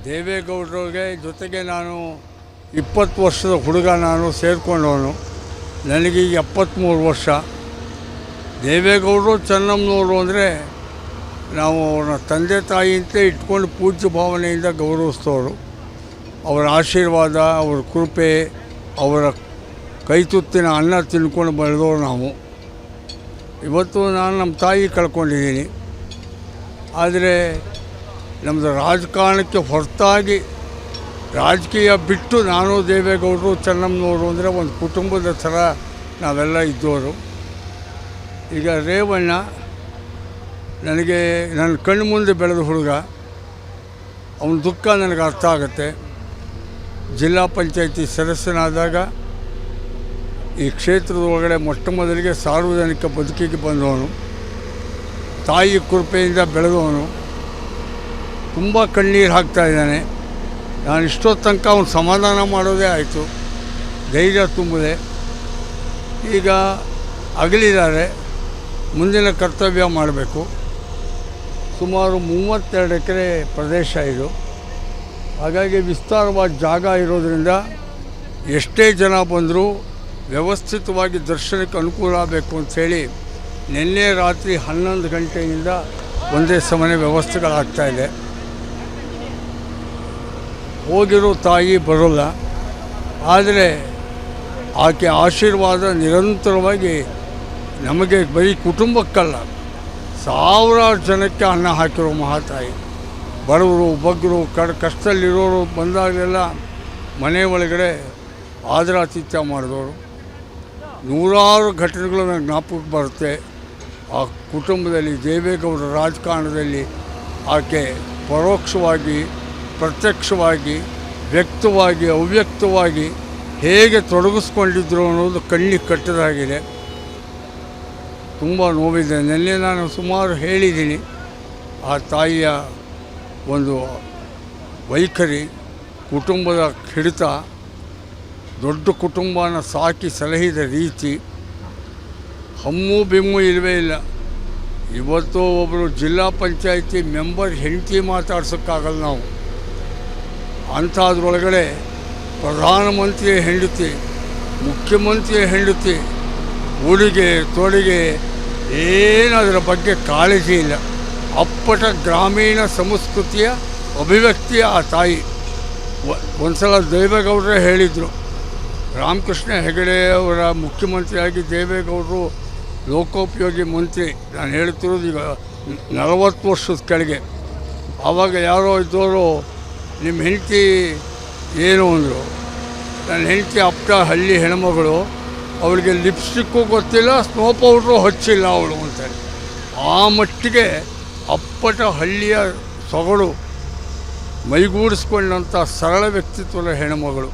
ದೇವೇಗೌಡರಿಗೆ ಜೊತೆಗೆ ನಾನು 20 ವರ್ಷದ ಹುಡುಗ, ನಾನು ಸೇರಿಕೊಂಡವನು. ನನಗೀಗ 73 ವರ್ಷ. ದೇವೇಗೌಡರು ಚೆನ್ನಮ್ಮನವರು ಅಂದರೆ ನಾವು ಅವ್ರನ್ನ ತಂದೆ ತಾಯಿಯಂತ ಇಟ್ಕೊಂಡು ಪೂಜ್ಯ ಭಾವನೆಯಿಂದ ಗೌರವಿಸ್ತವರು. ಅವರ ಆಶೀರ್ವಾದ, ಅವರ ಕೃಪೆ, ಅವರ ಕೈತುತ್ತಿನ ಅನ್ನ ತಿನ್ಕೊಂಡು ಬೆಳೆದವರು ನಾವು. ಇವತ್ತು ನಾನು ನಮ್ಮ ತಾಯಿ ಕಳ್ಕೊಂಡಿದ್ದೀನಿ. ಆದರೆ ನಮ್ಮದು ರಾಜಕಾರಣಕ್ಕೆ ಹೊರತಾಗಿ, ರಾಜಕೀಯ ಬಿಟ್ಟು ನಾನು ದೇವೇಗೌಡರು ಚೆನ್ನಮ್ಮನವರು ಅಂದರೆ ಒಂದು ಕುಟುಂಬದ ಥರ ನಾವೆಲ್ಲ ಇದ್ದವರು. ಈಗ ರೇವಣ್ಣ ನನಗೆ ನನ್ನ ಕಣ್ಣು ಮುಂದೆ ಬೆಳೆದ ಹುಡುಗ. ಅವನ ದುಃಖ ನನಗೆ ಅರ್ಥ ಆಗುತ್ತೆ. ಜಿಲ್ಲಾ ಪಂಚಾಯತಿ ಸದಸ್ಯನಾದಾಗ ಈ ಕ್ಷೇತ್ರದ ಒಳಗಡೆ ಮೊಟ್ಟ ಮೊದಲಿಗೆ ಸಾರ್ವಜನಿಕ ಬದುಕಿಗೆ ಬಂದವನು. ತಾಯಿ ಕೃಪೆಯಿಂದ ಬೆಳೆದವನು. ತುಂಬ ಕಣ್ಣೀರು ಹಾಕ್ತಾಯಿದ್ದಾನೆ. ನಾನು ಇಷ್ಟೊತ್ತು ತನಕ ಅವನು ಸಮಾಧಾನ ಮಾಡೋದೇ ಆಯಿತು, ಧೈರ್ಯ ತುಂಬಿದೆ. ಈಗ ಅಗಲಿದ್ದಾರೆ, ಮುಂದಿನ ಕರ್ತವ್ಯ ಮಾಡಬೇಕು. ಸುಮಾರು 32 ಎಕರೆ ಪ್ರದೇಶ ಇದು. ಹಾಗಾಗಿ ವಿಸ್ತಾರವಾದ ಜಾಗ ಇರೋದರಿಂದ ಎಷ್ಟೇ ಜನ ಬಂದರೂ ವ್ಯವಸ್ಥಿತವಾಗಿ ದರ್ಶನಕ್ಕೆ ಅನುಕೂಲ ಆಗಬೇಕು ಅಂಥೇಳಿ ನಿನ್ನೆ ರಾತ್ರಿ 11 ಗಂಟೆಯಿಂದ ಒಂದೇ ಸಮನೆ ವ್ಯವಸ್ಥೆಗಳಾಗ್ತಾಯಿದೆ. ಹೋಗಿರೋ ತಾಯಿ ಬರೋಲ್ಲ, ಆದರೆ ಆಕೆ ಆಶೀರ್ವಾದ ನಿರಂತರವಾಗಿ ನಮಗೆ ಬರೀ ಕುಟುಂಬಕ್ಕಲ್ಲ, ಸಾವಿರಾರು ಜನಕ್ಕೆ ಅನ್ನ ಹಾಕಿರೋ ಮಹಾತಾಯಿ. ಬಡವರು, ಬಗ್ಗರು, ಕಷ್ಟದಲ್ಲಿರೋರು ಬಂದಾಗಲೆಲ್ಲ ಮನೆ ಒಳಗಡೆ ಆದರಾತಿಥ್ಯ ಮಾಡಿದವರು. ನೂರಾರು ಘಟನೆಗಳು ನನಗೆ ಜ್ಞಾಪಕಕ್ಕೆ ಬರುತ್ತೆ. ಆ ಕುಟುಂಬದಲ್ಲಿ, ದೇವೇಗೌಡರ ರಾಜಕಾರಣದಲ್ಲಿ ಆಕೆ ಪರೋಕ್ಷವಾಗಿ, ಪ್ರತ್ಯಕ್ಷವಾಗಿ, ವ್ಯಕ್ತವಾಗಿ, ಅವ್ಯಕ್ತವಾಗಿ ಹೇಗೆ ತೊಡಗಿಸ್ಕೊಂಡಿದ್ರು ಅನ್ನೋದು ಕಣ್ಣಿಗೆ ಕಟ್ಟದಾಗಿದೆ. ತುಂಬ ನೋವಿದೆ. ನಿನ್ನೆ ನಾನು ಸುಮಾರು ಹೇಳಿದ್ದೀನಿ ಆ ತಾಯಿಯ ಒಂದು ವೈಖರಿ, ಕುಟುಂಬದ ಹಿಡಿತ, ದೊಡ್ಡ ಕುಟುಂಬನ ಸಾಕಿ ಸಲಹಿದ ರೀತಿ, ಹಮ್ಮು ಬಿಮ್ಮು ಇಲ್ಲವೇ ಇಲ್ಲ. ಇವತ್ತು ಒಬ್ಬರು ಜಿಲ್ಲಾ ಪಂಚಾಯತಿ ಮೆಂಬರ್ ಹೆಂಡತಿ ಮಾತಾಡ್ಸೋಕ್ಕಾಗಲ್ಲ ನಾವು. ಅಂಥದ್ರೊಳಗಡೆ ಪ್ರಧಾನಮಂತ್ರಿಯ ಹೆಂಡತಿ, ಮುಖ್ಯಮಂತ್ರಿಯ ಹೆಂಡತಿ, ಉಡುಗೆ ತೊಡುಗೆ ಏನು ಅದರ ಬಗ್ಗೆ ಕಾಳಜಿ ಇಲ್ಲ. ಅಪ್ಪಟ ಗ್ರಾಮೀಣ ಸಂಸ್ಕೃತಿಯ ಅಭಿವ್ಯಕ್ತಿಯ ಆ ತಾಯಿ. ಒಂದು ಸಲ ದೇವೇಗೌಡರೇ ಹೇಳಿದರು, ರಾಮಕೃಷ್ಣ ಹೆಗಡೆ ಅವರ ಮುಖ್ಯಮಂತ್ರಿಯಾಗಿ ದೇವೇಗೌಡರು ಲೋಕೋಪಯೋಗಿ ಮಂತ್ರಿ, ನಾನು ಹೇಳ್ತಿರೋದು ಈಗ 40 ವರ್ಷದ ಕೆಳಗೆ. ಆವಾಗ ಯಾರೋ ಇದ್ದವರು, ನಿಮ್ಮ ಹೆಂಡತಿ ಏನು ಅಂದರು. ನನ್ನ ಹೆಂಡತಿ ಅಪ್ಪಟ ಹಳ್ಳಿ ಹೆಣ್ಮಗಳು, ಅವಳಿಗೆ ಲಿಪ್ಸ್ಟಿಕ್ಕು ಗೊತ್ತಿಲ್ಲ, ಸ್ನೋ ಪೌಡ್ರು ಹಚ್ಚಿಲ್ಲ ಅವಳು ಅಂತಾರೆ. ಆ ಮಟ್ಟಿಗೆ ಅಪ್ಪಟ ಹಳ್ಳಿಯ ಸೊಗಡು ಮೈಗೂಡಿಸ್ಕೊಂಡಂಥ ಸರಳ ವ್ಯಕ್ತಿತ್ವದ ಹೆಣ್ಮಗಳು.